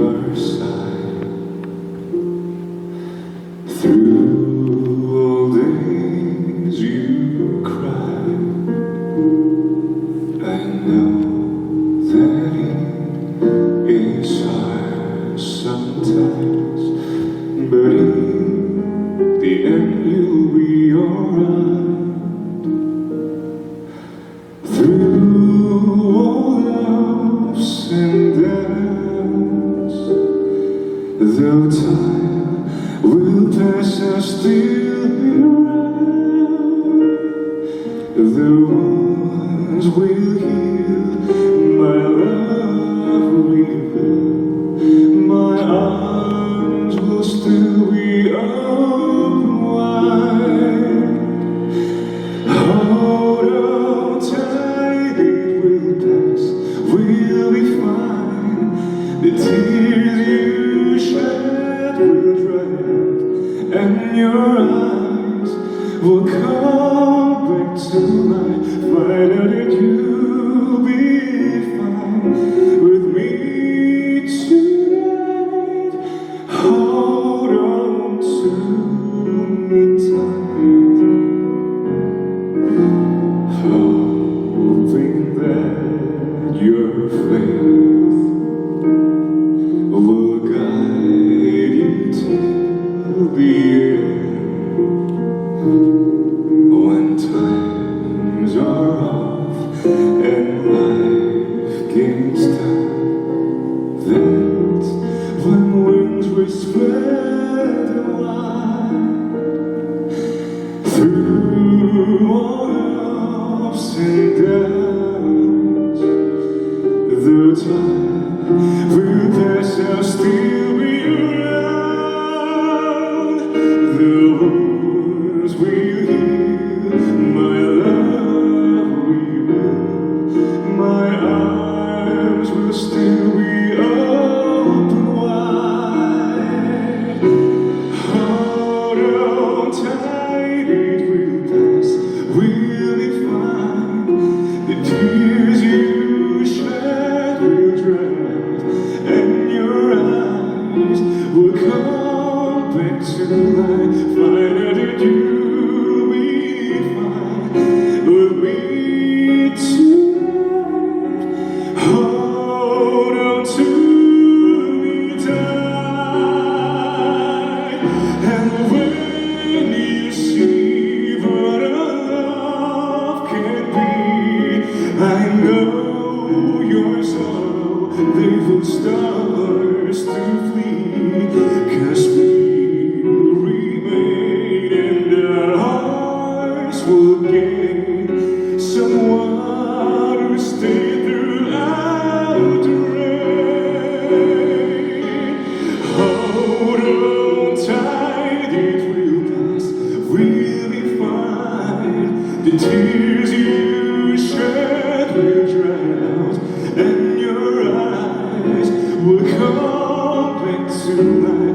your side. Through all days you cried. I know that it is hard sometimes, but in the end you'll be alright. Through all ups and downs, though time will pass, I'll still be around. The wounds will heal, my love reveal, my arms will still be open wide. Hold on tight, it will pass, we'll be fine. The tears you shed will dry out, and your eyes will come back to life. Find out that you'll be fine with me tonight. Hold on to me tight, hoping that your faith will guide you till the end. When times are off and life gets tough, that's when wings will spread wide. Through all ups and downs, the time will pass, I'll still be around. The wounds will heal, my love reveal, my arms will still be open wide. Hold on tight, it will pass, we'll be fine. The tears you shed will dry out, and your eyes will come back to life. Find out that you'll be fine with me tonight. Hold on to me tight, and when you see what a love can be, I know your sorrow, they will start to flee, 'cause we'll remain, and our hearts will gain someone who stayed throughout the rain. Hold on tight, it will pass, we'll be fine. The tears you shed will dry out, and your eyes will come back to life.